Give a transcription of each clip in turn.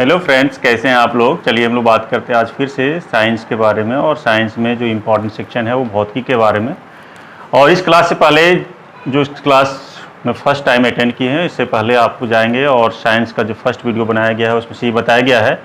Hello friends, कैसे हैं आप लोग। चलिए हम लोग बात करते हैं आज फिर से साइंस के बारे में, और साइंस में जो इम्पोर्टेंट सेक्शन है वो भौतिकी के बारे में। और इस क्लास से पहले जो इस क्लास में फर्स्ट टाइम अटेंड किए हैं, इससे पहले आपको जाएंगे और साइंस का जो फर्स्ट वीडियो बनाया गया है उसमें से ये बताया गया है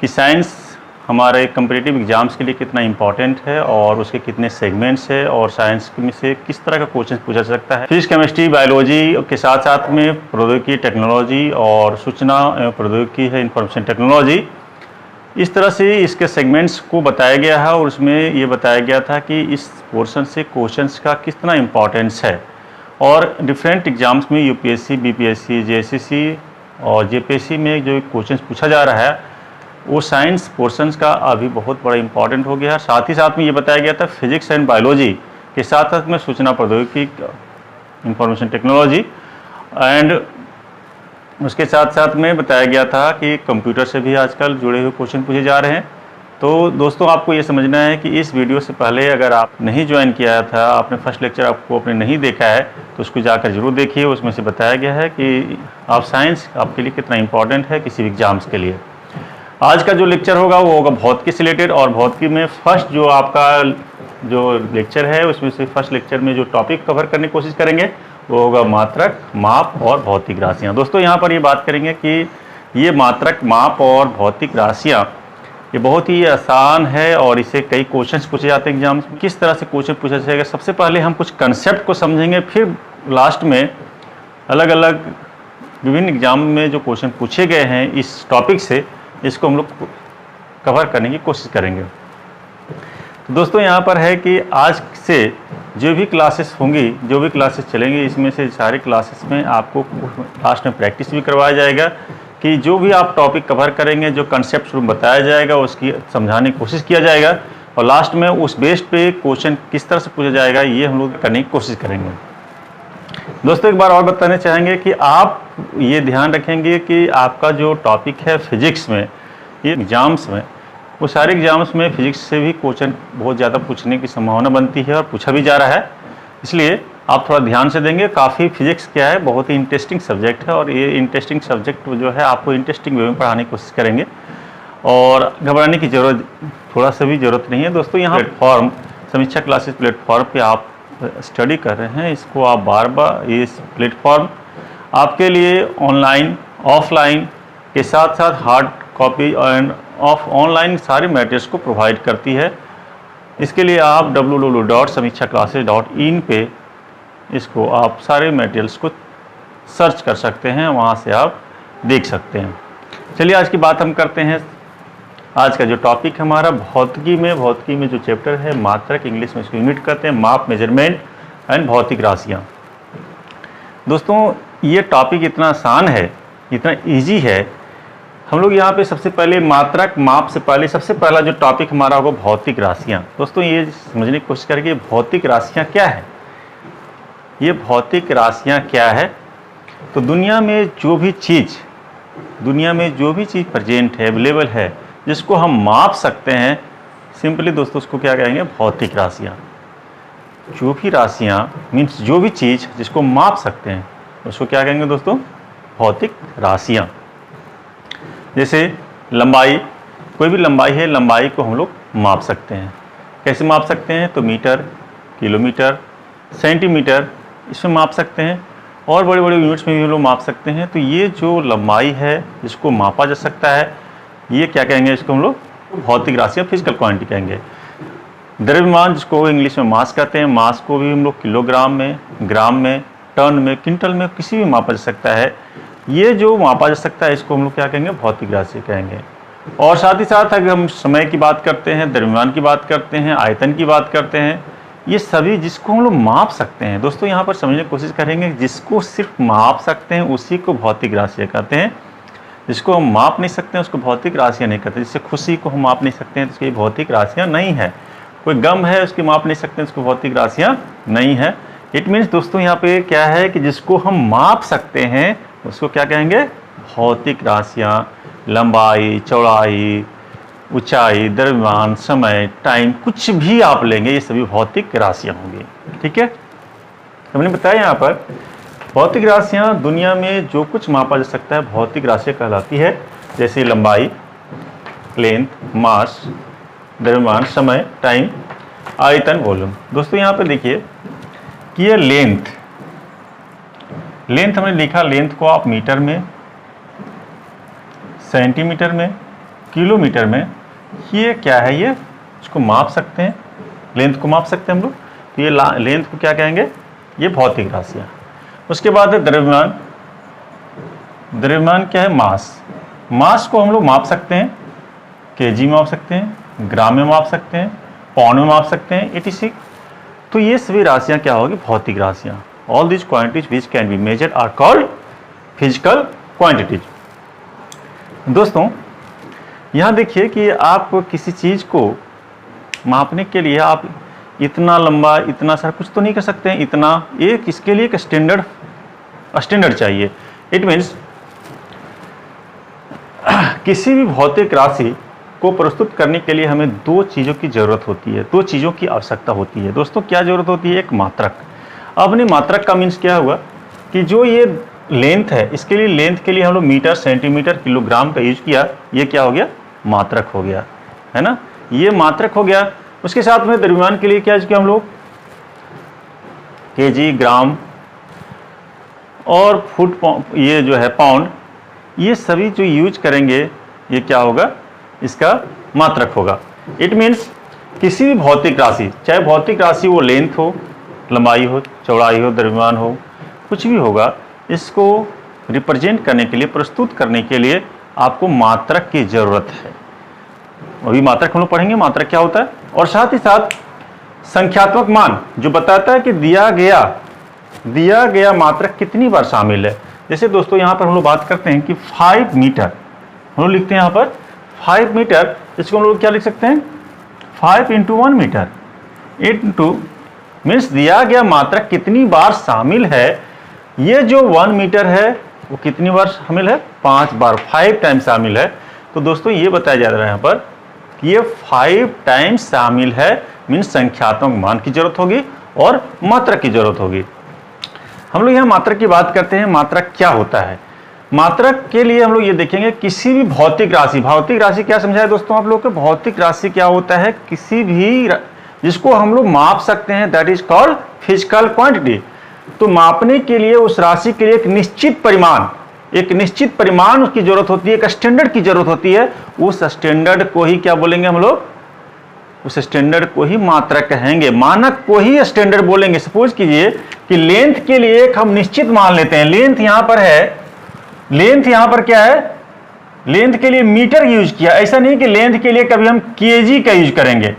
कि साइंस हमारे कम्पिटिटिव एग्जाम्स के लिए कितना इम्पॉर्टेंट है और उसके कितने सेगमेंट्स है, और साइंस में से किस तरह का क्वेश्चन पूछा जा सकता है। फिजिक्स, केमिस्ट्री, बायोलॉजी के साथ साथ में प्रौद्योगिकी, टेक्नोलॉजी और सूचना एवं प्रौद्योगिकी है, इंफॉर्मेशन टेक्नोलॉजी। इस तरह से इसके सेगमेंट्स को बताया गया है और उसमें ये बताया गया था कि इस पोर्शन से क्वेश्चंस का कितना इम्पॉर्टेंस है। और डिफरेंट एग्जाम्स में यूपीएससी, बीपीएससी, जेएसएससी और जेपीएससी में जो क्वेश्चंस पूछा जा रहा है वो साइंस पोर्शंस का अभी बहुत बड़ा इंपॉर्टेंट हो गया है। साथ ही साथ में ये बताया गया था फिजिक्स एंड बायोलॉजी के साथ साथ में सूचना प्रौद्योगिकी, इंफॉर्मेशन टेक्नोलॉजी एंड उसके साथ साथ में बताया गया था कि कंप्यूटर से भी आजकल जुड़े हुए क्वेश्चन पूछे जा रहे हैं। तो दोस्तों, आपको ये समझना है कि इस वीडियो से पहले अगर आप नहीं ज्वाइन किया था, आपने फर्स्ट लेक्चर आपको आपने नहीं देखा है, तो उसको जाकर जरूर देखिए। उसमें से बताया गया है कि आप साइंस आपके लिए कितना इंपॉर्टेंट है किसी भी एग्जाम्स के लिए। आज का जो लेक्चर होगा वो होगा भौतिकी से रिलेटेड, और भौतिकी में फर्स्ट जो आपका जो लेक्चर है उसमें से फर्स्ट लेक्चर में जो टॉपिक कवर करने की कोशिश करेंगे वो होगा मात्रक, माप और भौतिक राशियाँ। दोस्तों, यहाँ पर ये बात करेंगे कि ये मात्रक, माप और भौतिक राशियाँ ये बहुत ही आसान है और इसे कई क्वेश्चंस पूछे जाते हैं एग्जाम्स में। किस तरह से क्वेश्चन पूछा जाएगा, सबसे पहले हम कुछ कंसेप्ट को समझेंगे, फिर लास्ट में अलग अलग विभिन्न एग्जाम में जो क्वेश्चन पूछे गए हैं इस टॉपिक से, इसको हम लोग कवर करने की कोशिश करेंगे। तो दोस्तों, यहाँ पर है कि आज से जो भी क्लासेस होंगी, जो भी क्लासेस चलेंगी, इसमें से सारी क्लासेस में आपको लास्ट में प्रैक्टिस भी करवाया जाएगा कि जो भी आप टॉपिक कवर करेंगे, जो कंसेप्ट बताया जाएगा उसकी समझाने की कोशिश किया जाएगा, और लास्ट में उस बेस पे क्वेश्चन किस तरह से पूछा जाएगा ये हम लोग करने की कोशिश करेंगे। दोस्तों, एक बार और बताना चाहेंगे कि आप ये ध्यान रखेंगे कि आपका जो टॉपिक है फिजिक्स में, ये एग्जाम्स में, वो सारे एग्जाम्स में फिजिक्स से भी क्वेश्चन बहुत ज़्यादा पूछने की संभावना बनती है और पूछा भी जा रहा है। इसलिए आप थोड़ा ध्यान से देंगे। काफ़ी फिजिक्स क्या है, बहुत ही इंटरेस्टिंग सब्जेक्ट है, और ये इंटरेस्टिंग सब्जेक्ट जो है आपको इंटरेस्टिंग वे में पढ़ाने की कोशिश करेंगे, और घबराने की ज़रूरत थोड़ा सा भी ज़रूरत नहीं है। दोस्तों, यहाँ प्लेटफॉर्म समीक्षा क्लासेस प्लेटफॉर्म पे आप स्टडी कर रहे हैं, इसको आप बार बार, ये प्लेटफॉर्म आपके लिए ऑनलाइन, ऑफलाइन के साथ साथ hard copy end of online सारे मटेरियल्स को प्रोवाइड करती है। इसके लिए आप www.samikshaclasses.in पे इसको आप सारे मटेरियल्स को सर्च कर सकते हैं, वहाँ से आप देख सकते हैं। चलिए आज की बात हम करते हैं। आज का जो टॉपिक हमारा भौतिकी में जो चैप्टर है मात्रक, इंग्लिश में इसको यूनिट कहते हैं, माप, मेजरमेंट एंड भौतिक राशियाँ। दोस्तों, ये टॉपिक इतना आसान है, इतना इजी है। हम लोग यहाँ पे सबसे पहले मात्रक, माप से पहले सबसे पहला जो टॉपिक हमारा होगा भौतिक राशियाँ। दोस्तों, ये समझने की कोशिश करेंगे भौतिक राशियाँ क्या है। ये भौतिक राशियाँ क्या है, तो दुनिया में जो भी चीज़ प्रेजेंट है, अवेलेबल है, जिसको हम माप सकते हैं, सिंपली दोस्तों उसको क्या कहेंगे, भौतिक राशियाँ। जो भी राशियाँ मीन्स जो भी चीज़ जिसको माप सकते हैं उसको क्या कहेंगे दोस्तों, भौतिक राशियाँ। जैसे लंबाई, कोई भी लंबाई है, लंबाई को हम लोग माप सकते हैं। कैसे माप सकते हैं, तो मीटर, किलोमीटर, सेंटीमीटर, इसमें माप सकते हैं, और बड़े बड़े यूनिट्स में भी हम लोग माप सकते हैं। तो ये जो लंबाई है जिसको मापा जा सकता है, ये क्या कहेंगे, इसको हम लोग भौतिक राशियाँ, फिजिकल क्वांटिटी कहेंगे। द्रव्यमान, जिसको इंग्लिश में मास कहते हैं, मास को भी हम लोग किलोग्राम में, ग्राम में, टन में, क्विंटल में, किसी भी मापा जा सकता है। ये जो मापा जा सकता है इसको हम लोग क्या कहेंगे, भौतिक राशि कहेंगे। और साथ ही साथ अगर हम समय की बात करते हैं, द्रव्यमान की बात करते हैं, आयतन की बात करते हैं, ये सभी जिसको हम लोग माप सकते हैं। दोस्तों, यहाँ पर समझने की कोशिश करेंगे, जिसको सिर्फ माप सकते हैं उसी को भौतिक राशियाँ कहते हैं। जिसको हम माप नहीं सकते हैं उसको भौतिक राशियाँ नहीं कहते। जिससे खुशी को हम माप नहीं सकते हैं तो उसकी भौतिक राशियाँ नहीं है। कोई गम है उसकी माप नहीं सकते हैं, उसको भौतिक राशियाँ नहीं है। इट मीन्स दोस्तों, यहाँ पे क्या है कि जिसको हम माप सकते हैं उसको क्या कहेंगे, भौतिक राशियाँ। लंबाई, चौड़ाई, ऊंचाई, द्रव्यमान, समय, टाइम, कुछ भी आप लेंगे ये सभी भौतिक राशियाँ होंगी। ठीक है, हमने बताया यहाँ पर भौतिक राशियाँ दुनिया में जो कुछ मापा जा सकता है भौतिक राशियाँ कहलाती है। जैसे लंबाई, लेंथ, मास, द्रव्यमान, समय, टाइम, आयतन, वॉल्यूम। दोस्तों यहाँ पे देखिए कि ये लेंथ हमने लिखा, लेंथ को आप मीटर में, सेंटीमीटर में, किलोमीटर में, ये क्या है, ये इसको माप सकते हैं, लेंथ को माप सकते हैं हम लोग। तो ये लेंथ को क्या कहेंगे, ये भौतिक राशियाँ। उसके बाद है द्रव्यमान। द्रव्यमान क्या है, मास को हम लोग माप सकते हैं, केजी में माप सकते हैं, ग्राम में माप सकते हैं, पाउंड में माप सकते हैं, etc। तो ये सभी राशियाँ क्या होगी, भौतिक राशियाँ। All this quantities which can be measured are called physical quantities. दोस्तों यहाँ देखिए कि आप किसी चीज़ को मापने के लिए आप इतना लंबा, इतना सारा कुछ तो नहीं कर सकते हैं, इतना, एक इसके लिए एक स्टैंडर्ड चाहिए। इट मीन्स किसी भी भौतिक राशि को प्रस्तुत करने के लिए हमें दो चीज़ों की ज़रूरत होती है, दो चीज़ों की आवश्यकता होती है। दोस्तों क्या ज़रूरत होती है, एक मात्रक। अब नहीं, मात्रक का मीन्स क्या हुआ कि जो ये लेंथ है, इसके लिए लेंथ के लिए हम लोग मीटर, सेंटीमीटर, किलोग्राम का यूज किया, ये क्या हो गया, मात्रक हो गया, है ना, ये मात्रक हो गया। उसके साथ में द्रव्यमान के लिए क्या यूज किया हम लोग, केजी, ग्राम और फुट, ये जो है पाउंड, ये सभी जो यूज करेंगे ये क्या होगा, इसका मात्रक होगा। इट मीन्स किसी भी भौतिक राशि, चाहे भौतिक राशि वो लेंथ हो, लंबाई हो, चौड़ाई हो, द्रव्यमान हो, कुछ भी होगा, इसको रिप्रेजेंट करने के लिए, प्रस्तुत करने के लिए आपको मात्रक की ज़रूरत है। अभी मात्रक हम लोग पढ़ेंगे, मात्रक क्या होता है। और साथ ही साथ संख्यात्मक मान जो बताता है कि दिया गया मात्रक कितनी बार शामिल है। जैसे दोस्तों यहाँ पर हम लोग बात करते हैं कि 5 मीटर, हम लोग लिखते हैं यहाँ पर 5 मीटर, इसको हम लोग क्या लिख सकते हैं, 5 × 1 मीटर, इंटू मीन्स दिया गया मात्रक कितनी बार शामिल है। ये जो 1 मीटर है वो कितनी बार शामिल है, 5 बार, 5 टाइम्स शामिल है। तो दोस्तों ये बताया जा रहा है यहाँ पर कि ये 5 टाइम्स शामिल है, मीन्स संख्यात्मक मान की जरूरत होगी और मात्रक की जरूरत होगी। हम लोग यहाँ मात्रक की बात करते हैं, मात्रक क्या होता है। मात्रक के लिए हम लोग ये देखेंगे किसी भी भौतिक राशि क्या समझाया दोस्तों आप लोग को, भौतिक राशि क्या होता है, किसी भी जिसको हम लोग माप सकते हैं, that is called physical quantity. तो मापने के लिए उस राशि के लिए एक निश्चित परिमाण की जरूरत होती है, एक स्टैंडर्ड की जरूरत होती है। उस स्टैंडर्ड को ही क्या बोलेंगे हम लोग, उस स्टैंडर्ड को ही मात्रक कहेंगे, मानक को ही स्टैंडर्ड बोलेंगे। सपोज कीजिए कि लेंथ के लिए एक हम निश्चित मान लेते हैं, लेंथ यहां पर है, लेंथ यहां पर क्या है, लेंथ के लिए मीटर यूज किया। ऐसा नहीं कि लेंथ के लिए कभी हम केजी का यूज करेंगे,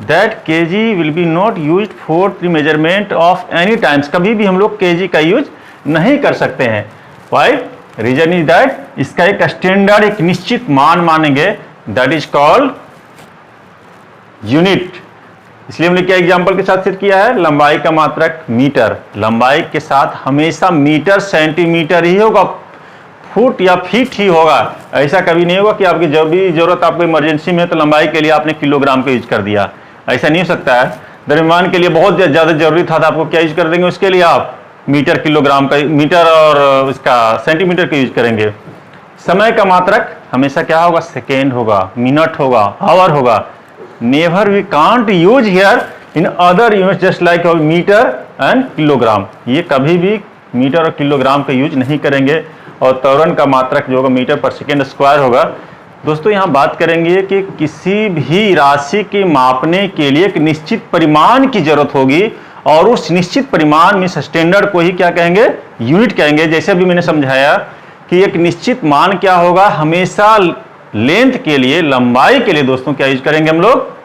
that KG will be not used for the measurement of any times. कभी भी हम लोग केजी का यूज नहीं कर सकते हैं। व्हाई, रीजन इज दैट इसका एक स्टैंडर्ड, एक निश्चित मान मानेंगे, दैट इज कॉल्ड यूनिट। इसलिए हमने क्या एग्जांपल के साथ सिद्ध किया है, लंबाई का मात्रक मीटर, लंबाई के साथ हमेशा मीटर, सेंटीमीटर ही होगा, फुट या फीट ही होगा। ऐसा कभी नहीं होगा कि आपकी जब भी जरूरत, आपको इमरजेंसी में तो लंबाई के लिए आपने किलोग्राम का यूज कर दिया, ऐसा नहीं हो सकता है। द्रव्यमान के लिए बहुत ज़्यादा जरूरी था तो आपको क्या यूज कर देंगे, उसके लिए आप मीटर, किलोग्राम का, मीटर और इसका सेंटीमीटर का यूज करेंगे। समय का मात्रक हमेशा क्या होगा, सेकेंड होगा, मिनट होगा, आवर होगा। Never we can't use here in other units just like metre and kilogram. ये कभी भी मीटर और किलोग्राम का यूज नहीं करेंगे। और त्वरण का मात्रक जो होगा मीटर पर सेकेंड स्क्वायर होगा। दोस्तों यहाँ बात करेंगे कि किसी भी राशि के मापने के लिए एक निश्चित परिमाण की जरूरत होगी, और उस निश्चित परिमाण में स्टैंडर्ड को ही क्या कहेंगे, यूनिट कहेंगे। जैसे अभी मैंने समझाया कि एक निश्चित मान क्या होगा, हमेशा लेंथ के लिए, लंबाई के लिए दोस्तों क्या यूज करेंगे हम लोग,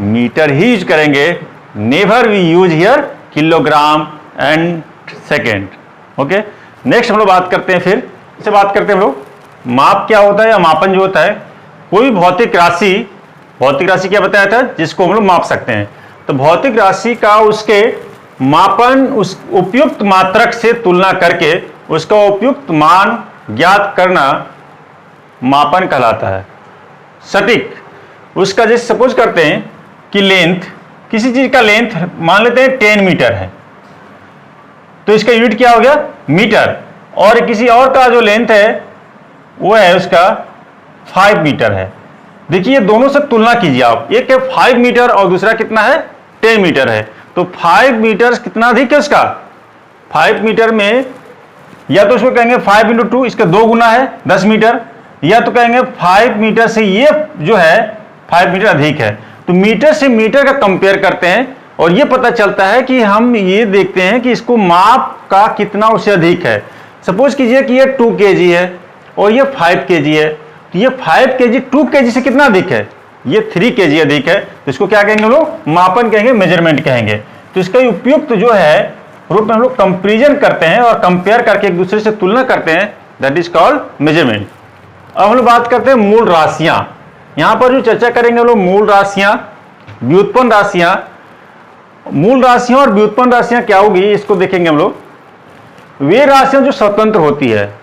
मीटर ही यूज करेंगे। Never we use here kilogram and second. Okay, next हम लोग बात करते हैं, फिर से बात करते हैं हम लोग माप क्या होता है या मापन जो होता है। कोई भौतिक राशि क्या बताया था, जिसको हम लोग माप सकते हैं। तो भौतिक राशि का उसके मापन उस उपयुक्त मात्रक से तुलना करके उसका उपयुक्त मान ज्ञात करना मापन कहलाता है। सटीक उसका, जैसे सपोज करते हैं कि लेंथ, किसी चीज का लेंथ मान लेते हैं 10 मीटर है, तो इसका यूनिट क्या हो गया, मीटर। और किसी और का जो लेंथ है वो है उसका 5 मीटर है। देखिए ये दोनों से तुलना कीजिए आप, एक है 5 मीटर और दूसरा कितना है 10 मीटर है। तो 5 मीटर कितना अधिक है उसका, 5 मीटर में या तो उसको कहेंगे 5 × 2, इसका 2 गुना है 10 मीटर, या तो कहेंगे 5 मीटर से ये जो है 5 मीटर अधिक है। तो मीटर से मीटर का कंपेयर करते हैं और ये पता चलता है कि हम ये देखते हैं कि इसको माप का कितना उससे अधिक है। सपोज कीजिए कि ये 2 kg है और ये 5 kg है, तो ये 5 kg 2 kg से कितना अधिक है, ये 3 kg अधिक है। तो इसको क्या कहेंगे हम लोग, मापन कहेंगे, मेजरमेंट कहेंगे। तो इसका उपयुक्त जो है रूप में हम लोग कंपेरिजन करते हैं और कंपेयर करके एक दूसरे से तुलना करते हैं, दैट इज कॉल्ड मेजरमेंट। अब हम लोग बात करते हैं मूल राशियां। यहां पर जो चर्चा करेंगे हम लोग मूल राशियां, व्युत्पन्न राशियां। मूल राशियां और व्युत्पन्न राशियां क्या होगी इसको देखेंगे हम लोग। वे राशियां जो स्वतंत्र होती है,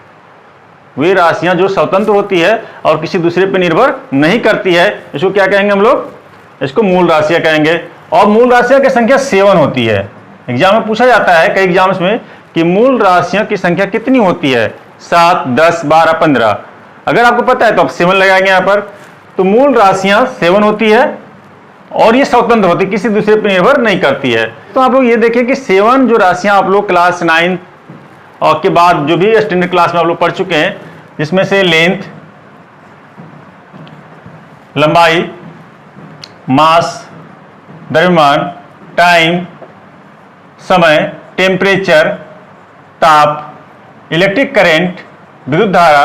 वे राशियां जो स्वतंत्र होती है और किसी दूसरे पर निर्भर नहीं करती है, इसको क्या कहेंगे हम लोग, इसको मूल राशियां कहेंगे। और मूल राशियां की संख्या 7 होती है। एग्जाम में पूछा जाता है कई एग्जाम्स में कि मूल राशियों की संख्या कितनी होती है, 7, 10, 12, 15। अगर आपको पता है तो आप 7 लगाएंगे यहाँ पर। तो मूल राशियां 7 होती है और ये स्वतंत्र होती है, किसी दूसरे पर निर्भर नहीं करती है। तो आप लोग ये देखें कि 7 जो राशियां आप लोग क्लास 9 और के बाद जो भी स्टैंडर्ड क्लास में आप लोग पढ़ चुके हैं, जिसमें से लेंथ, लंबाई, मास, द्रव्यमान, टाइम, समय, टेम्परेचर, ताप, इलेक्ट्रिक करंट, विद्युत धारा,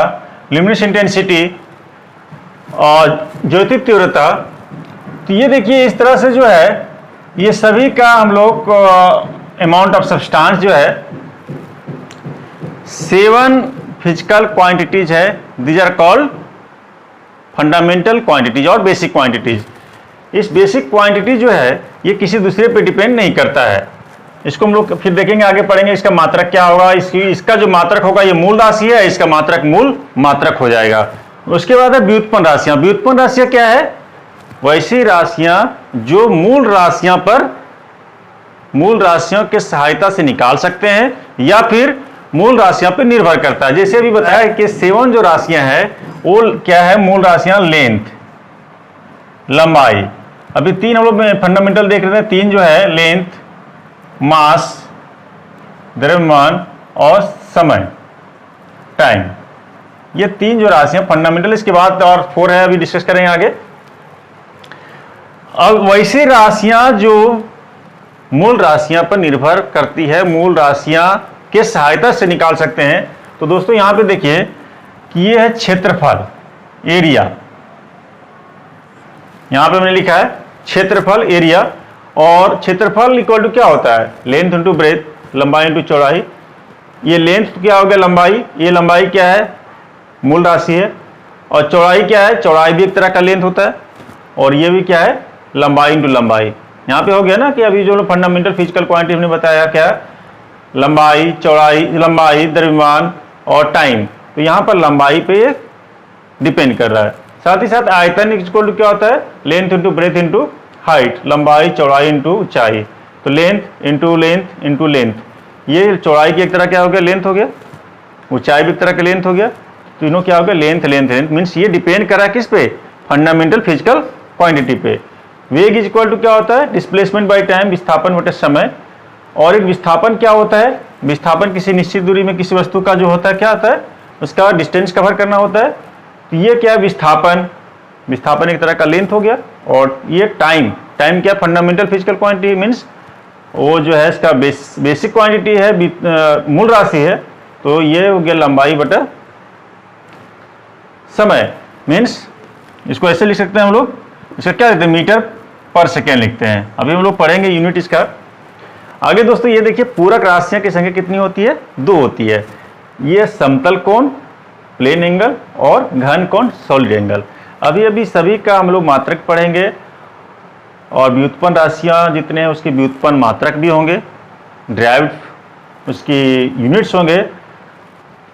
ल्यूमिनस इंटेंसिटी और ज्योति तीव्रता। तो ये देखिए इस तरह से जो है ये सभी का हम लोग अमाउंट ऑफ सब्सटेंस जो है 7 फिजिकल क्वांटिटीज है। These are called fundamental quantities और बेसिक क्वांटिटीज। इस बेसिक क्वांटिटी जो है ये किसी दूसरे पे डिपेंड नहीं करता है। इसको हम लोग फिर देखेंगे, आगे पढ़ेंगे इसका मात्रक क्या होगा। इसका जो मात्रक होगा ये मूल राशि है, इसका मात्रक मूल मात्रक हो जाएगा। उसके बाद है व्युत्पन्न राशियां। व्युत्पन्न राशियां क्या है, वैसी राशियां जो मूल राशियां पर, मूल राशियों के सहायता से निकाल सकते हैं या फिर मूल राशियां पर निर्भर करता है। जैसे अभी बताया कि 7 जो राशियां हैं वो क्या है, मूल राशियां लेंथ, लंबाई। अभी 3 हम लोग फंडामेंटल देख रहे थे, 3 जो है लेंथ, मास, द्रव्यमान और समय, टाइम। ये 3 जो राशियां फंडामेंटल। इसके बाद और 4 है, अभी डिस्कस करेंगे आगे। अब वैसी राशियां जो मूल राशियां पर निर्भर करती है, मूल राशियां के सहायता से निकाल सकते हैं। तो दोस्तों यहां पे देखिए कि ये है क्षेत्रफल, एरिया। यहां पे मैंने लिखा है क्षेत्रफल, एरिया। और क्षेत्रफल इक्वल टू क्या होता है, लेंथ इंटू ब्रेथ, लंबाई इंटू चौड़ाई। ये लेंथ क्या हो गया, लंबाई। ये लंबाई क्या है, मूल राशि है। और चौड़ाई क्या है, चौड़ाई भी एक तरह का लेंथ होता है। और ये भी क्या है, लंबाई इंटू लंबाई। यहाँ पे हो गया ना कि अभी जो फंडामेंटल फिजिकल क्वांटिटी हमने बताया क्या, लंबाई, चौड़ाई, लंबाई, द्रव्यमान और टाइम। तो यहाँ पर लंबाई पे डिपेंड कर रहा है। साथ ही साथ आयतन इक्वल टू क्या होता है, length into breadth into height, लंबाई चौड़ाई इंटू ऊंचाई। तो length into length into length. ये चौड़ाई की एक तरह क्या हो गया, लेंथ हो गया। ऊंचाई भी एक तरह का लेंथ हो गया। तीनों क्या हो गया, लेंथ लेंथ लेंथ। मीन्स ये डिपेंड कर रहा है किस पे, फंडामेंटल फिजिकल क्वांटिटी पे। वेग इज इक्वल टू क्या होता है, डिस्प्लेसमेंट बाय टाइम, विस्थापन बटे समय। और एक विस्थापन क्या होता है, विस्थापन किसी निश्चित दूरी में किसी वस्तु का जो होता है क्या होता है, उसका डिस्टेंस कवर करना होता है। तो ये क्या है, विस्थापन। विस्थापन एक तरह का लेंथ हो गया। और ये टाइम, टाइम क्या, फंडामेंटल फिजिकल क्वांटिटी। मीन्स वो जो है इसका बेसिक क्वांटिटी है, मूल राशि है। तो ये हो गया लंबाई बटा समय। मीन्स इसको ऐसे लिख सकते हैं हम लोग, इसका क्या लिखते हैं, मीटर पर सेकेंड लिखते हैं। अभी हम लोग पढ़ेंगे यूनिट इसका आगे। दोस्तों ये देखिए पूरक राशियां की संख्या कितनी होती है, 2 होती है। ये समतल कोण, प्लेन एंगल, और घन कोण, सॉलिड एंगल। अभी अभी सभी का हम लोग मात्रक पढ़ेंगे और व्युत्पन्न राशियां जितने हैं उसके व्युत्पन्न मात्रक भी होंगे, ड्राइव्ड उसकी यूनिट्स होंगे।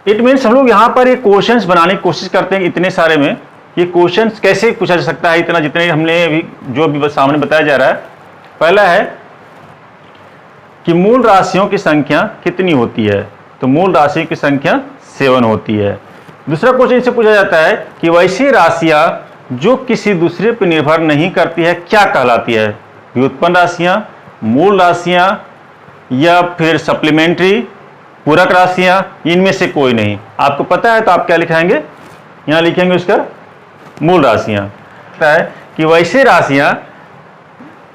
इट मीन्स हम लोग यहाँ पर ये क्वेश्चंस बनाने की कोशिश करते हैं इतने सारे में। ये क्वेश्चंस कैसे पूछा जा सकता है, इतना जितने हमने अभी जो भी सामने बताया जा रहा है। पहला है कि मूल राशियों की संख्या कितनी होती है, तो मूल राशि की संख्या 7 होती है। दूसरा क्वेश्चन इससे पूछा जाता है कि वैसी राशियां जो किसी दूसरे पर निर्भर नहीं करती है क्या कहलाती है? व्युत्पन्न राशियां, मूल राशियां, या फिर सप्लीमेंट्री, पूरक राशियां, इनमें से कोई नहीं। आपको पता है तो आप क्या लिखाएंगे? यहाँ लिखेंगे उसका मूल राशियां। है कि वैसे राशियां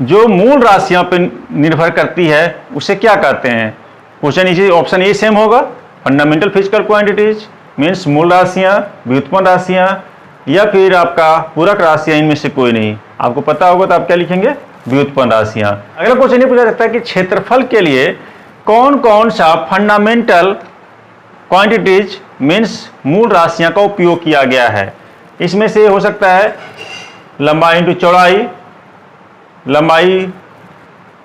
जो मूल राशियों पर निर्भर करती है उसे क्या कहते हैं? क्वेश्चन इसी ऑप्शन ए सेम होगा, फंडामेंटल फिजिकल क्वांटिटीज मीन्स मूल राशियां, व्युत्पन्न राशियां, या फिर आपका पूरक राशियां, इनमें से कोई नहीं। आपको पता होगा तो आप क्या लिखेंगे? व्युत्पन्न राशियां। अगला क्वेश्चन ये पूछा जाता है कि क्षेत्रफल के लिए कौन कौन सा फंडामेंटल क्वांटिटीज मीन्स मूल राशियां का उपयोग किया गया है? इसमें से हो सकता है लंबाई इंटू चौड़ाई, लंबाई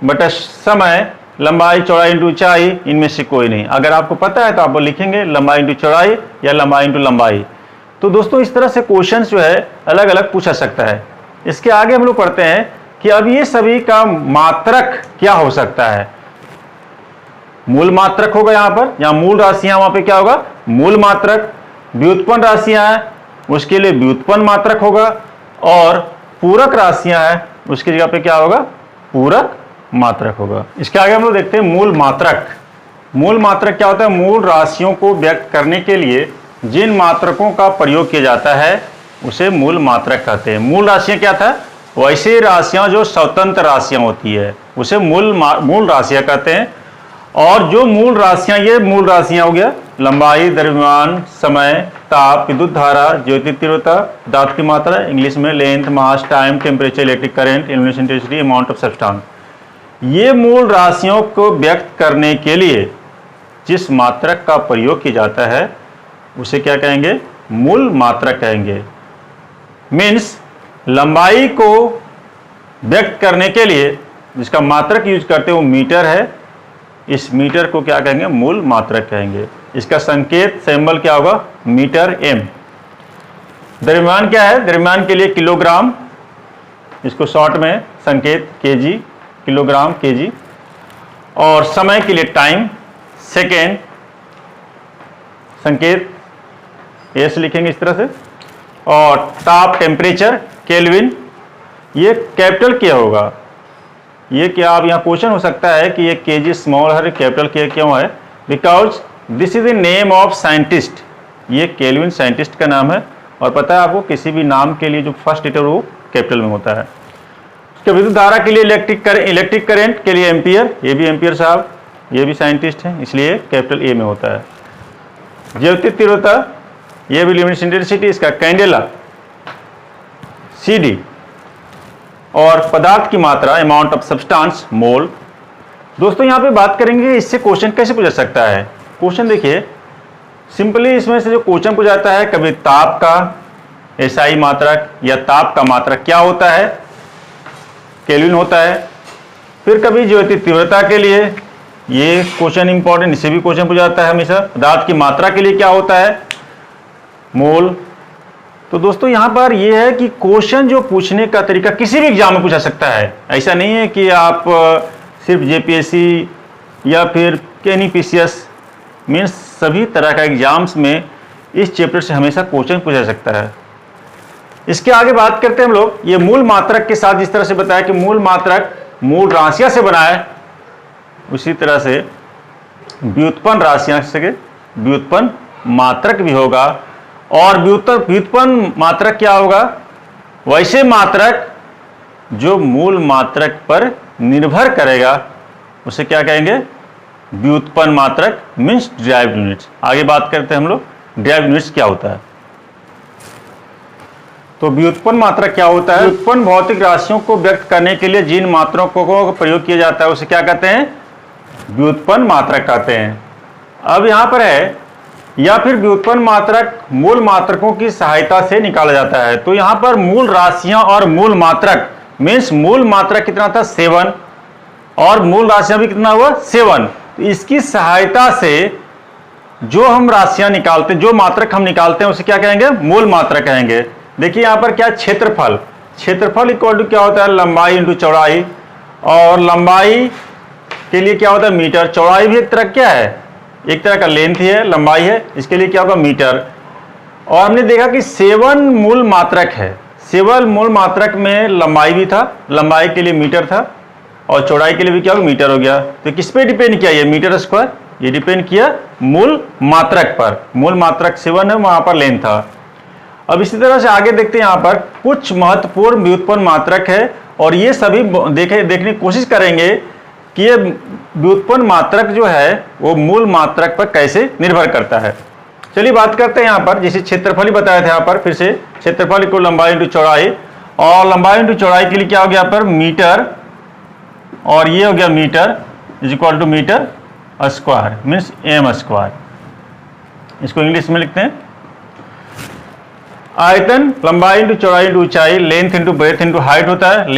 बटा समय, लंबाई चौड़ाई इंटू ऊंचाई, इनमें से कोई नहीं। अगर आपको पता है तो आप लिखेंगे लंबाई इंटू चौड़ाई या लंबाई इंटू लंबाई। तो दोस्तों इस तरह से क्वेश्चन जो है अलग अलग पूछा सकता है। इसके आगे हम लोग पढ़ते हैं कि अब ये सभी का मात्रक क्या हो सकता है। मूल मात्रक होगा यहाँ पर, या मूल राशियां वहां पे क्या होगा? मूल मात्रक। व्युत्पन्न राशियां हैं उसके लिए व्युत्पन्न मात्रक होगा, और पूरक राशियां हैं उसकी जगह पे क्या होगा? पूरक मात्रक होगा। इसके आगे हम लोग देखते हैं मूल मात्रक। मूल मात्रक क्या होता है? मूल राशियों को व्यक्त करने के लिए जिन मात्रकों का प्रयोग किया जाता है उसे मूल मात्रक कहते हैं। मूल राशियां क्या था? वैसे राशियां जो स्वतंत्र राशियां होती है उसे मूल राशियां कहते हैं। और जो मूल राशियां, ये मूल राशियां हो गया लंबाई, द्रव्यमान, समय, ताप, विद्युत धारा, ज्योति तीव्रता, दाब की मात्रा, इंग्लिश में length, mass, time, temperature, electric current, illumination intensity, amount of substance. ये मूल राशियों को व्यक्त करने के लिए जिस मात्रक का प्रयोग किया जाता है उसे क्या कहेंगे? मूल मात्रक कहेंगे। मीन्स लंबाई को व्यक्त करने के लिए जिसका मात्रक यूज करते हैं वो मीटर है। इस मीटर को क्या कहेंगे? मूल मात्रक कहेंगे। इसका संकेत सिंबल क्या होगा? Metre M. द्रव्यमान क्या है? द्रव्यमान के लिए किलोग्राम, इसको शॉर्ट में संकेत केजी, किलोग्राम, केजी। और समय के लिए टाइम, सेकेंड, संकेत एस लिखेंगे इस तरह से। और ताप, टेम्परेचर, केल्विन, ये कैपिटल क्या होगा? ये क्या आप यहाँ क्वेश्चन हो सकता है कि ये केजी स्मॉल है, कैपिटल के क्यों है? Because this is the name of scientist. ये केल्विन साइंटिस्ट का नाम है, और पता है आपको किसी भी नाम के लिए जो फर्स्ट लेटर वो कैपिटल में होता है। उसके विद्युत धारा के लिए इलेक्ट्रिक करंट के लिए एम्पियर, ये भी एम्पियर साहब, ये भी साइंटिस्ट हैं इसलिए कैपिटल ए में होता है। ज्योति तीव्रता, ये भी इल्यूमिनेशन इंटेंसिटी, इसका कैंडेला, CD। और पदार्थ की मात्रा, अमाउंट ऑफ सब्सटेंस, मोल। दोस्तों यहाँ पे बात करेंगे इससे क्वेश्चन कैसे पूछा सकता है। क्वेश्चन देखिए सिंपली इसमें से जो क्वेश्चन पूछा जाता है, कभी ताप का एसआई मात्रक या ताप का मात्रक क्या होता है? केल्विन होता है। फिर कभी ज्योति तीव्रता के लिए, ये क्वेश्चन इंपॉर्टेंट, इससे भी क्वेश्चन पूछा जाता है हमेशा। पदार्थ की मात्रा के लिए क्या होता है? मोल। तो दोस्तों यहाँ पर यह है कि क्वेश्चन जो पूछने का तरीका किसी भी एग्जाम में पूछा सकता है। ऐसा नहीं है कि आप सिर्फ जेपीएससी या फिर NEPCS मीन्स सभी तरह का एग्जाम्स में इस चैप्टर से हमेशा क्वेश्चन पूछा सकता है। इसके आगे बात करते हैं हम लोग। ये मूल मात्रक के साथ जिस तरह से बताया कि मूल मात्रक मूल राशियां से बना है, उसी तरह से व्युत्पन्न राशियां से व्युत्पन्न मात्रक भी होगा। और व्युत्पन्न मात्रक क्या होगा? वैसे मात्रक जो मूल मात्रक पर निर्भर करेगा उसे क्या कहेंगे? व्युत्पन्न मात्रक मीन्स डिराइव्ड यूनिट्स। आगे बात करते हैं हम लोग डिराइव्ड यूनिट्स क्या होता है। तो व्युत्पन्न मात्रक क्या होता है? व्युत्पन्न भौतिक राशियों को व्यक्त करने के लिए जिन मात्रकों को प्रयोग किया जाता है उसे क्या कहते हैं? व्युत्पन्न मात्रक कहते हैं। अब यहां पर है या फिर व्युत्पन्न मात्रक मूल मात्रकों की सहायता से निकाला जाता है। तो यहां पर मूल राशियां और मूल मात्रक मीन्स मूल मात्रक कितना था? 7, और मूल राशियां भी कितना हुआ? 7। तो इसकी सहायता से जो हम राशियां निकालते हैं, जो मात्रक हम निकालते हैं उसे क्या कहेंगे? मूल मात्रक कहेंगे। देखिए यहां पर क्या क्षेत्रफल, क्षेत्रफल इक्वल टू क्या होता है? लंबाई इंटू चौड़ाई। और लंबाई के लिए क्या होता है? मीटर। चौड़ाई भी एक तरह क्या है? एक तरह का लेंथ ही है, लंबाई है, इसके लिए क्या होगा? मीटर। और हमने देखा कि 7 मूल मात्रक है। 7 मूल मात्रक में लंबाई भी था, लंबाई के लिए मीटर था और चौड़ाई के लिए भी क्या हो मीटर हो गया। तो किस पे डिपेंड किया ये मीटर स्क्वायर, ये डिपेंड किया मूल मात्रक पर। मूल मात्रक 7 है, वहां पर लेंथ था। अब इसी तरह से आगे देखते हैं, यहाँ पर कुछ महत्वपूर्ण व्युत्पन्न मात्रक है और ये सभी देखने की कोशिश करेंगे कि ये व्युत्पन्न मात्रक जो है वो मूल मात्रक पर कैसे निर्भर करता है। चलिए बात करते हैं यहाँ पर, जैसे क्षेत्रफल ही बताया था यहाँ पर, फिर से क्षेत्रफल को लंबाई इंटू चौड़ाई, और लंबाई इंटू चौड़ाई के लिए क्या हो गया यहाँ पर मीटर, और ये हो गया metre is equal to metre square means M square. इसको इंग्लिश में लिखते हैं आयतन लंबाई इंटू चौड़ाई इंटू ऊंचाई, length into breadth into height होता है।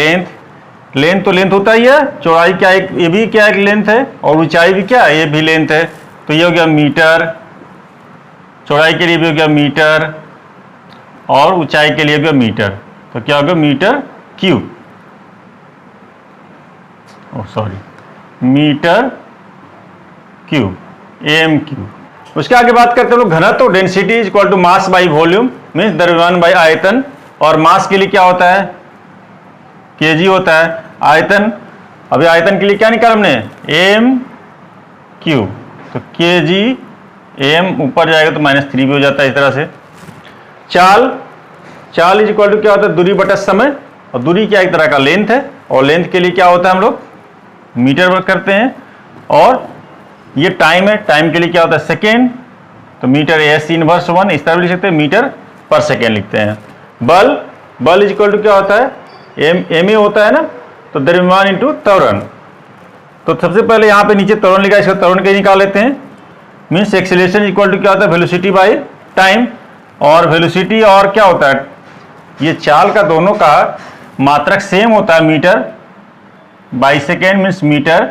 लेंथ तो लेंथ होता ही है, चौड़ाई क्या एक ये भी क्या एक लेंथ है, और ऊंचाई भी क्या है ये भी लेंथ है। तो ये हो गया मीटर, चौड़ाई के लिए भी हो गया मीटर और ऊंचाई के लिए भी मीटर। तो क्या हो गया metre cube, metre cube M cube. उसके आगे बात करते हैं लोग घनत्व, density is equal to mass by volume means द्रव्यमान बाई आयतन, और मास के लिए क्या होता है केजी होता है। आयतन, अभी आयतन के लिए क्या निकाला हमने एम क्यूब, तो केजी एम ऊपर जाएगा तो -3 भी हो जाता है इस तरह से। चाल इज इक्वल टू क्या होता है दूरी बटा समय, और दूरी क्या एक तरह का लेंथ है, और लेंथ के लिए क्या होता है हम लोग मीटर करते हैं। और ये टाइम है, टाइम के लिए क्या होता है सेकेंड, तो मीटर एस इनवर्स 1 इस तरह भी लिख सकते हैं, मीटर पर सेकेंड लिखते हैं। बल इज इक्वल टू क्या होता है एम ए होता है ना, तो द्रव्यमान इंटू त्वरण। तो सबसे पहले यहाँ पे नीचे त्वरण लिखा है, इसका त्वरण के निकाल लेते हैं। मीन्स एक्सीलरेशन इक्वल टू क्या होता है वेलोसिटी बाई टाइम, और वेलोसिटी और क्या होता है ये चाल का दोनों का मात्रक सेम होता है metre by second means metre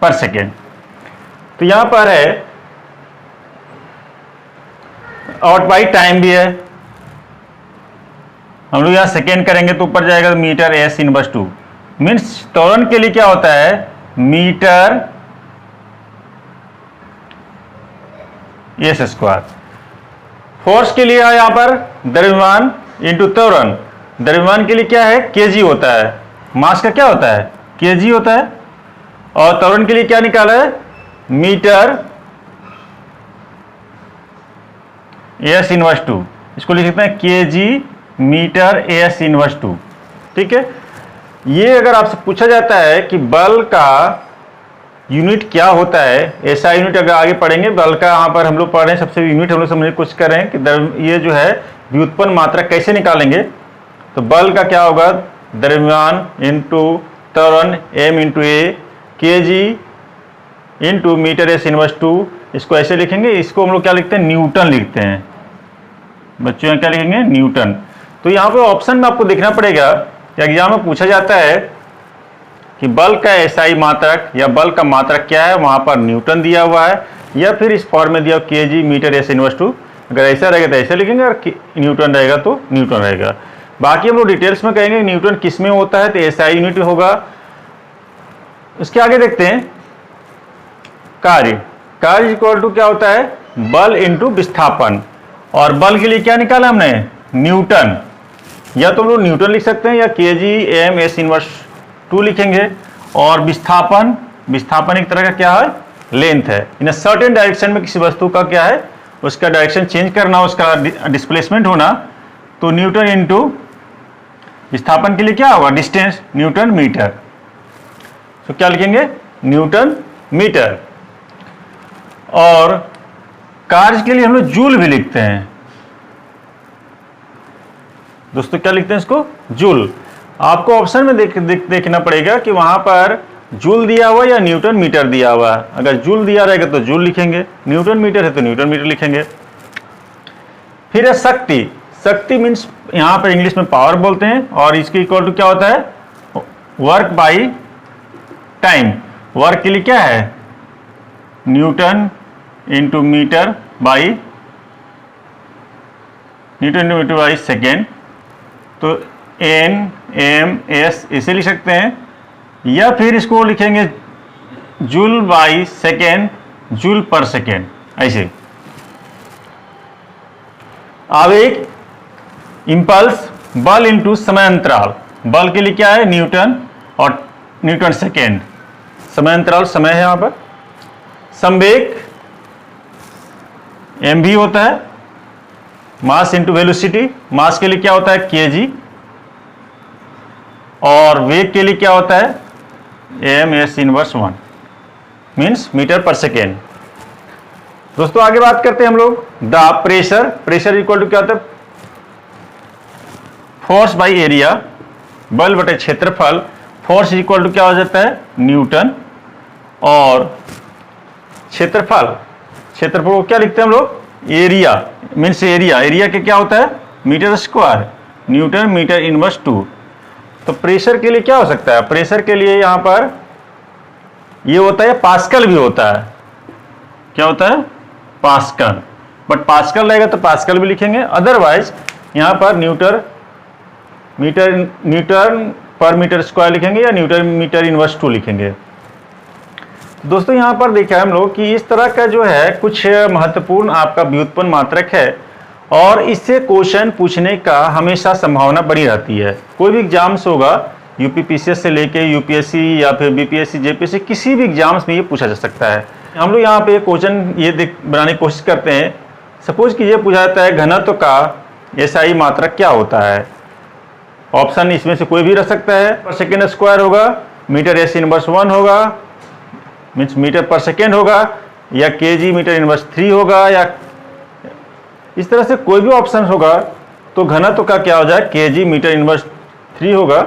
पर सेकेंड। तो यहां पर है और बाई टाइम भी है, हम लोग यहां सेकेंड करेंगे तो ऊपर जाएगा मीटर एस इनवर्स 2 मीन्स त्वरण के लिए क्या होता है मीटर एस स्क्वायर। फोर्स के लिए यहां पर द्रव्यमान इंटू त्वरण, द्रव्यमान के लिए क्या है केजी होता है, मास का क्या होता है केजी होता है, और त्वरण के लिए क्या निकाला है मीटर एस इनवर्स 2, इसको लिख सकते हैं केजी मीटर एस इनवर्स 2। ठीक है, ये अगर आपसे पूछा जाता है कि बल का यूनिट क्या होता है, ऐसा यूनिट अगर आगे पढ़ेंगे बल का, यहाँ पर हम लोग पढ़ रहे हैं सबसे यूनिट हम लोग समझने की कोशिश कर रहे हैं कि ये जो है व्युत्पन्न मात्रक कैसे निकालेंगे। तो बल का क्या होगा द्रव्यमान इंटू त्वरण एम इंटू ए के जी इंटू मीटर एस इनवर्स 2, इसको ऐसे लिखेंगे। इसको हम लोग क्या लिखते हैं न्यूटन लिखते हैं, बच्चों यहाँ क्या लिखेंगे न्यूटन। तो यहाँ पे ऑप्शन में आपको देखना पड़ेगा कि एग्जाम में पूछा जाता है कि बल का एसआई मात्रक या बल का मात्रक क्या है, वहाँ पर न्यूटन दिया हुआ है या फिर इस फॉर्म में दिया के जी मीटर एस इनवर्स 2। अगर ऐसा रहेगा तो ऐसे लिखेंगे और न्यूटन रहेगा तो न्यूटन रहेगा। बाकी हम लोग डिटेल्स में कहेंगे न्यूटन किस में होता है, तो एसआई यूनिट होगा। इसके आगे देखते हैं कार्य इक्वल टू क्या होता है बल इंटू विस्थापन, और बल के लिए क्या निकाला हमने न्यूटन, या तो हम लोग न्यूटन लिख सकते हैं या के जी एम एस इनवर्स 2 लिखेंगे। और विस्थापन एक तरह का क्या है लेंथ है, इन सर्टेन डायरेक्शन में किसी वस्तु का क्या है उसका डायरेक्शन चेंज करना, उसका डिस्प्लेसमेंट होना, तो न्यूटन इंटू विस्थापन के लिए क्या होगा डिस्टेंस न्यूटन मीटर, तो क्या लिखेंगे न्यूटन मीटर। और कार्य के लिए हम लोग जूल भी लिखते हैं दोस्तों, क्या लिखते हैं इसको जूल। आपको ऑप्शन में देखना पड़ेगा कि वहां पर जूल दिया हुआ या न्यूटन मीटर दिया हुआ है। अगर जूल दिया रहेगा तो जूल लिखेंगे, न्यूटन मीटर है तो न्यूटन मीटर लिखेंगे। फिर है शक्ति मीन्स यहाँ पर इंग्लिश में पावर बोलते हैं, और इसके इक्वल टू क्या होता है वर्क बाई टाइम। वर्क के लिए क्या है newton into metre by second, तो एन एम एस इसे लिख सकते हैं, या फिर इसको लिखेंगे जूल बाई सेकेंड, जूल पर सेकेंड ऐसे। आवेग, इंपल्स, बल इंटू समय अंतराल। बल के लिए क्या है? न्यूटन और न्यूटन सेकेंड। समय अंतराल समय है यहां पर। संवेग एम भी होता है। मास इंटू वेलोसिटी, मास के लिए क्या होता है? केजी। और वेग के लिए क्या होता है? M S inverse 1 means metre पर सेकेंड। दोस्तों आगे बात करते हैं हम लोग the pressure. Pressure equal to क्या होता है? फोर्स बाई एरिया, बल बटे क्षेत्रफल। फोर्स इक्वल टू क्या हो जाता है? न्यूटन। और क्षेत्रफल, क्षेत्रफल को क्या लिखते हैं हम लोग? Area means area. एरिया के क्या होता है? Metre square, newton metre inverse 2। तो प्रेशर के लिए क्या हो सकता है? प्रेशर के लिए यहां पर ये होता है, पास्कल भी होता है। क्या होता है? पास्कल। बट पास्कल रहेगा तो पास्कल भी लिखेंगे, अदरवाइज यहां पर न्यूटन पर मीटर स्क्वायर लिखेंगे या न्यूटन मीटर इनवर्स 2 लिखेंगे। दोस्तों यहां पर देखा हम लोग कि इस तरह का जो है कुछ महत्वपूर्ण आपका व्युत्पन्न मात्रक है और इससे क्वेश्चन पूछने का हमेशा संभावना बनी रहती है। कोई भी एग्जाम्स होगा, यूपीपीसीएस से लेके यूपीएससी या फिर बीपीएससी जेपीएससी, किसी भी एग्जाम्स में ये पूछा जा सकता है। हम लोग यहाँ पे क्वेश्चन ये बनाने की कोशिश करते हैं। सपोज कि ये पूछा जाता है घनत्व का एसआई मात्रक क्या होता है। ऑप्शन इसमें से कोई भी रह सकता है। पर सेकेंड स्क्वायर होगा, मीटर एस इनवर्स 1 होगा मीन्स मीटर पर सेकेंड होगा, या केजी मीटर इनवर्स 3 होगा, या इस तरह से कोई भी ऑप्शन होगा। तो घनत्व का क्या हो जाए? केजी मीटर इनवर्स 3 होगा।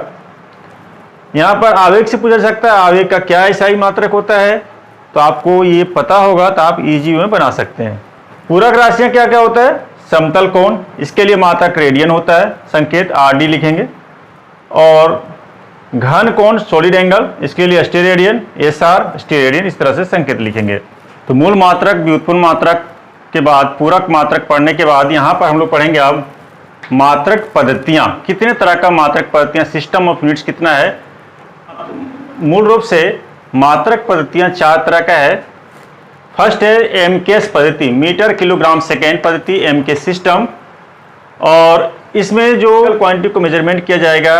यहाँ पर आवेग से पूछा जा सकता है आवेग का क्या एसआई मात्रक होता है, तो आपको ये पता होगा तो आप इजी में बना सकते हैं। पूरक राशियां क्या क्या होता है? समतल कोण, इसके लिए मात्रक रेडियन होता है, संकेत आरडी लिखेंगे। और घन कोण सॉलिड एंगल, इसके लिए स्टेरेडियन, एसआर स्टेरेडियन, इस तरह से संकेत लिखेंगे। तो मूल मात्रक, व्युत्पन्न मात्रक के बाद पूरक मात्रक पढ़ने के बाद यहाँ पर हम लोग पढ़ेंगे अब मात्रक पद्धतियाँ। कितने तरह का मात्रक पद्धतियाँ, सिस्टम ऑफ यूनिट्स कितना है। मूल रूप से मात्रक पद्धतियाँ 4 तरह का है। फर्स्ट है एमकेएस पद्धति, मीटर किलोग्राम सेकेंड पद्धति, एमके सिस्टम। और इसमें जो क्वांटिटी को मेजरमेंट किया जाएगा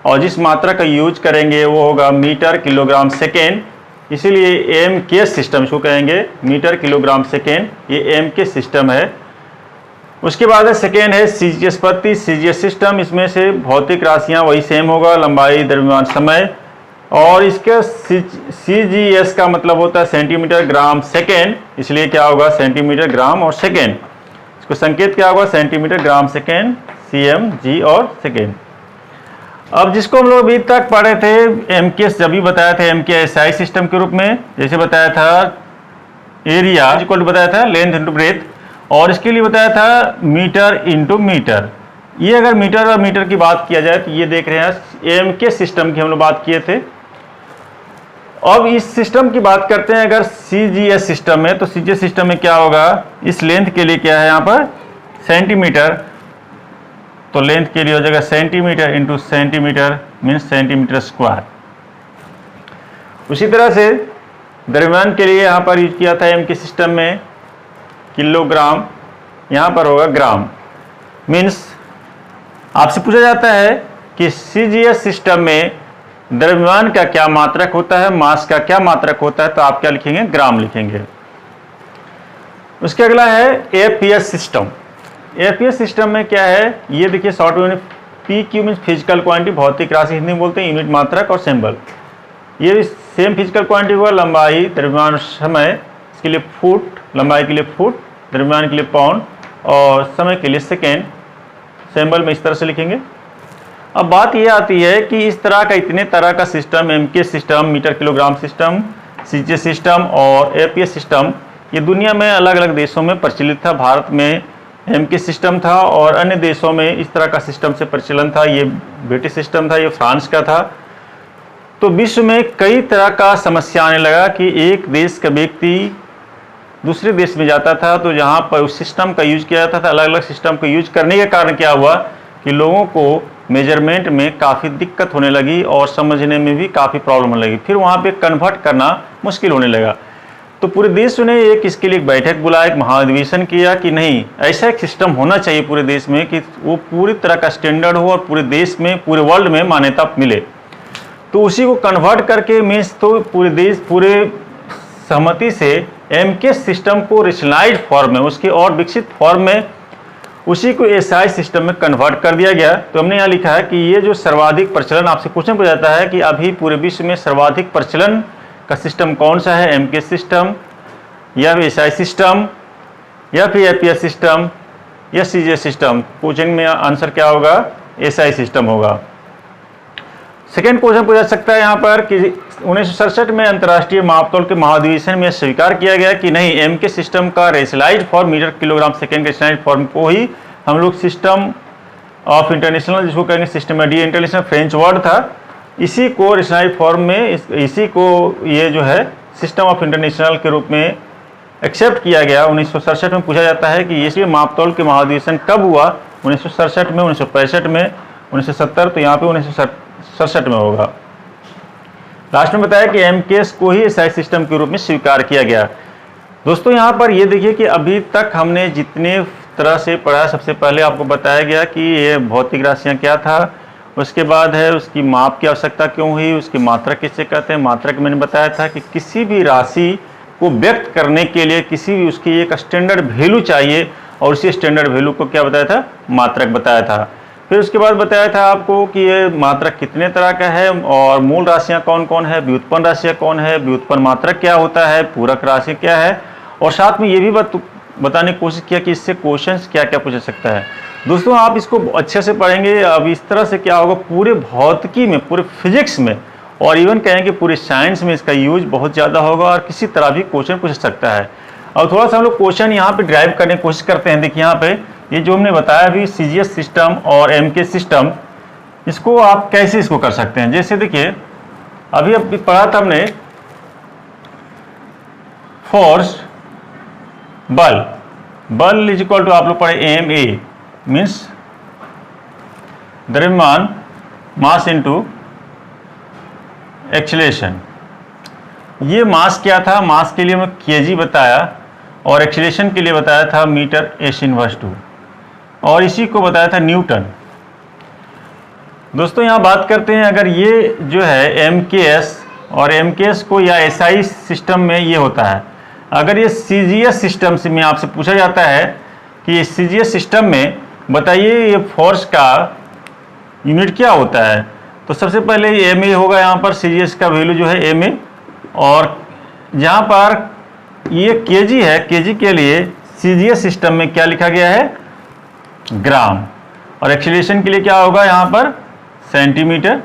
और जिस मात्रा का यूज करेंगे वो होगा मीटर किलोग्राम सेकेंड, इसीलिए एमके सिस्टम इसको कहेंगे, मीटर किलोग्राम सेकेंड, ये एमके सिस्टम है। उसके बाद है सेकेंड है सीजीएस पद्धति, सीजीएस सिस्टम। इसमें से भौतिक राशियां वही सेम होगा, लंबाई, द्रव्यमान, समय। और इसके सीजीएस का मतलब होता है सेंटीमीटर ग्राम सेकेंड, इसलिए क्या होगा? सेंटीमीटर ग्राम और सेकेंड। इसको संकेत क्या होगा? सेंटीमीटर ग्राम सेकेंड, सीएम, जी और सेकेंड। अब जिसको हम लोग अभी तक पढ़े थे एमकेएस, जब भी बताया था एमकेएसआई सिस्टम के रूप में, जैसे बताया था एरिया इक्वल टू बताया था लेंथ इंटू ब्रेथ, और इसके लिए बताया था मीटर इंटू मीटर। ये अगर मीटर और मीटर की बात किया जाए तो ये देख रहे हैं एमके सिस्टम की हम लोग बात किए थे। अब इस सिस्टम की बात करते हैं अगर सीजीएस सिस्टम में, तो सीजीएस सिस्टम में क्या होगा? इस लेंथ के लिए क्या है यहाँ पर? सेंटीमीटर। तो लेंथ के लिए हो जाएगा centimetre into centimetre means centimetre square. उसी तरह से द्रव्यमान के लिए यहाँ पर यूज किया था एमके सिस्टम में किलोग्राम, यहाँ पर होगा ग्राम। मीन्स आपसे पूछा जाता है कि सीजीएस सिस्टम में द्रव्यमान का क्या मात्रक होता है, मास का क्या मात्रक होता है, तो आप क्या लिखेंगे? ग्राम लिखेंगे। उसके अगला है एपीएस सिस्टम। एपीएस सिस्टम में क्या है? ये देखिए शॉर्ट में पीक्यू मीन्स फिजिकल क्वांटिटी, भौतिक राशि हिंदी में बोलते हैं, यूनिट मात्रक और सिंबल। ये सेम फिजिकल क्वांटिटी हुआ, लंबाई, द्रव्यमान, समय। इसके लिए फुट, लंबाई के लिए फुट, द्रव्यमान के लिए पाउंड और समय के लिए सेकेंड। सिंबल में इस तरह से लिखेंगे। अब बात यह आती है कि इस तरह का इतने तरह का system, MK system, metre kilogram system, CGS system और एपीएस सिस्टम, ये दुनिया में अलग अलग देशों में प्रचलित था। भारत में एमके सिस्टम था और अन्य देशों में इस तरह का सिस्टम से प्रचलन था। ये ब्रिटिश सिस्टम था, ये फ्रांस का था। तो विश्व में कई तरह का समस्या आने लगा कि एक देश का व्यक्ति दूसरे देश में जाता था तो जहाँ पर उस सिस्टम का यूज किया जाता था, अलग अलग सिस्टम का यूज करने के कारण क्या हुआ कि लोगों को मेजरमेंट में काफ़ी दिक्कत होने लगी और समझने में भी काफ़ी प्रॉब्लम होने लगी। फिर वहाँ पे कन्वर्ट करना मुश्किल होने लगा। तो पूरे देश ने एक इसके लिए एक बैठक बुलाया, एक महाधिवेशन किया कि नहीं, ऐसा एक सिस्टम होना चाहिए पूरे देश में कि वो पूरी तरह का स्टैंडर्ड हो और पूरे देश में, पूरे वर्ल्ड में मान्यता मिले। तो उसी को कन्वर्ट करके मीन्स तो पूरे देश, पूरे सहमति से एमकेएस सिस्टम को रेशनलाइज्ड फॉर्म में, उसके और विकसित फॉर्म में, उसी को एसआई सिस्टम में कन्वर्ट कर दिया गया। तो हमने यहाँ लिखा है कि ये जो सर्वाधिक प्रचलन, आपसे क्वेश्चन पूछा जाता है कि अभी पूरे विश्व में सर्वाधिक प्रचलन का सिस्टम कौन सा है, एमकेएस सिस्टम या फिर एसआई सिस्टम या फिर एपीएस सिस्टम या सीजीएस सिस्टम। क्वेश्चन में आंसर क्या होगा, एसआई सिस्टम होगा। सेकेंड क्वेश्चन पूछा सकता है यहाँ पर कि 1967 में अंतर्राष्ट्रीय मापतौल के महाधिवेशन में स्वीकार किया गया कि नहीं, एमकेएस सिस्टम का rationalised form metre kilogram second rationalised form को ही हम लोग सिस्टम ऑफ इंटरनेशनल, जिसको कहेंगे system de international French word था, इसी को रेशनलाइज्ड फॉर्म में, इसी को ये जो है सिस्टम ऑफ इंटरनेशनल के रूप में एक्सेप्ट किया गया। 1967 में पूछा जाता है कि ये मापतौल के महाधिवेशन कब हुआ, 1967 में, 1965 में, 1970, तो यहाँ पे 1967 में होगा। लास्ट में बताया कि एमकेएस को ही एसआई सिस्टम के रूप में स्वीकार किया गया। दोस्तों यहाँ पर ये देखिए कि अभी तक हमने जितने तरह से पढ़ा, सबसे पहले आपको बताया गया कि ये भौतिक राशियाँ क्या था, उसके बाद है उसकी माप की आवश्यकता क्यों हुई, उसकी मात्रक किससे कहते हैं। मात्रक मैंने बताया था कि किसी भी राशि को व्यक्त करने के लिए किसी भी उसकी एक स्टैंडर्ड वैल्यू चाहिए और उसी स्टैंडर्ड वैल्यू को क्या बताया था, मात्रक बताया था। फिर उसके बाद बताया था आपको कि ये मात्रक कितने तरह का है और मूल राशियाँ कौन कौन है, व्युत्पन्न राशियाँ कौन है, व्युत्पन्न मात्रक क्या होता है, पूरक राशि क्या है, और साथ में ये भी बताने की कोशिश किया कि इससे क्वेश्चंस क्या क्या पूछ सकता है। दोस्तों आप इसको अच्छे से पढ़ेंगे, अब इस तरह से क्या होगा, पूरे भौतिकी में, पूरे फिजिक्स में और इवन कहेंगे पूरे साइंस में इसका यूज बहुत ज़्यादा होगा और किसी तरह भी क्वेश्चन पूछ सकता है। और थोड़ा सा हम लोग क्वेश्चन यहाँ पे ड्राइव करने की कोशिश करते हैं। देखिए यहाँ पे ये जो हमने बताया अभी सीजीएस सिस्टम और एमकेएस सिस्टम, इसको आप कैसे इसको कर सकते हैं। जैसे देखिए अभी पढ़ा था हमने फोर्स, बल इज इक्वल टू, आप लोग पढ़े एम ए मीन्स द्रव्यमान, मास इनटू एक्सीलरेशन। ये मास क्या था, मास के लिए मैं केजी बताया और एक्सीलरेशन के लिए बताया था मीटर एस इनवर्स 2 और इसी को बताया था न्यूटन। दोस्तों यहाँ बात करते हैं, अगर ये जो है एमकेएस और एमकेएस को या एसआई सिस्टम में ये होता है, अगर ये सीजीएस सिस्टम से में आपसे पूछा जाता है कि सीजीएस सिस्टम में बताइए ये फोर्स का यूनिट क्या होता है, तो सबसे पहले ये एम ए होगा। यहाँ पर सीजीएस का वैल्यू जो है एम ए, और जहाँ पर ये केजी है, केजी के लिए सीजीएस सिस्टम में क्या लिखा गया है, ग्राम, और एक्सीलरेशन के लिए क्या होगा यहाँ पर सेंटीमीटर,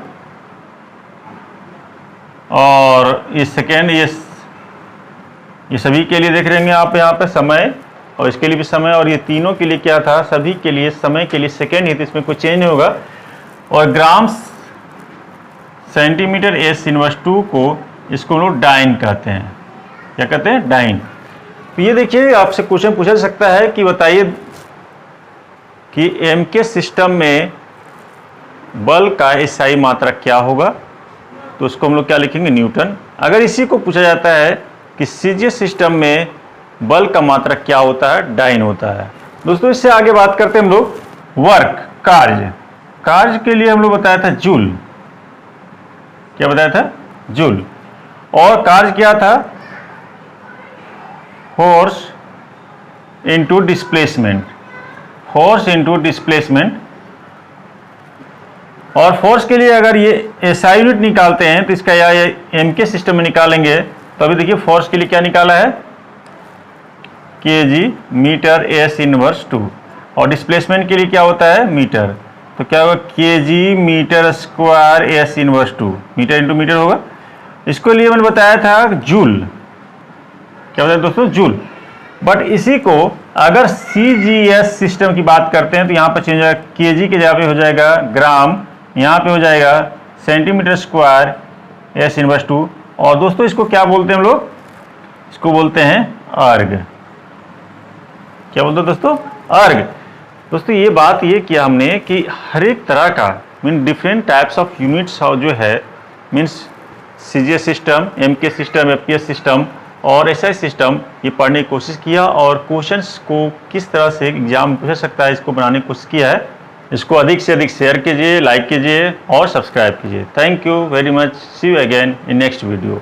और ये सेकेंड, ये सभी के लिए देख रहे हैं आप यहाँ पे समय, और इसके लिए भी समय, और ये तीनों के लिए क्या था, सभी के लिए समय के लिए सेकेंड ही, तो इसमें कुछ चेंज नहीं होगा। और ग्राम, सेंटीमीटर एस इनवर्स 2 को इसको लोग डाइन कहते हैं। क्या कहते हैं, डाइन। तो ये देखिए आपसे क्वेश्चन पूछा जा सकता है कि बताइए कि एमकेएस सिस्टम में बल का एसआई मात्रक क्या होगा, तो उसको हम लोग क्या लिखेंगे, न्यूटन। अगर इसी को पूछा जाता है कि सीजीएस सिस्टम में बल का मात्रक क्या होता है, डाइन होता है। दोस्तों इससे आगे बात करते हैं हम लोग वर्क, कार्य के लिए हम लोग बताया था जूल। क्या बताया था, जूल। और कार्य क्या था, force into displacement, force into displacement. और फोर्स के लिए अगर ये एसआई यूनिट निकालते हैं तो इसका या एमकेएस सिस्टम में निकालेंगे, तो अभी देखिए फोर्स के लिए क्या निकाला है, केजी मीटर एस इनवर्स 2, और डिस्प्लेसमेंट के लिए क्या होता है, मीटर। तो क्या होगा, KG metre square S inverse 2, metre into metre होगा। इसको लिए मैंने बताया था जूल। क्या बताया दोस्तों, जूल। बट इसी को अगर सीजीएस सिस्टम की बात करते हैं तो यहाँ पर चेंज हो जाएगा, केजी के जगह पे हो जाएगा ग्राम, यहाँ पे हो जाएगा सेंटीमीटर स्क्वायर एस इनवर्स 2। और दोस्तों इसको क्या बोलते हैं हम लोग, इसको बोलते हैं अर्ग। क्या बोलते हैं दोस्तों, अर्ग। दोस्तों ये बात ये किया हमने कि हर एक तरह का mean different types of units जो है, means CGS system, MKS system, APS system, और ऐसा ही सिस्टम ये पढ़ने की कोशिश किया और क्वेश्चंस को किस तरह से एग्जाम पूछ सकता है इसको बनाने की कोशिश किया है। इसको अधिक से अधिक शेयर कीजिए, लाइक कीजिए और सब्सक्राइब कीजिए। Thank you very much. See you again in next video.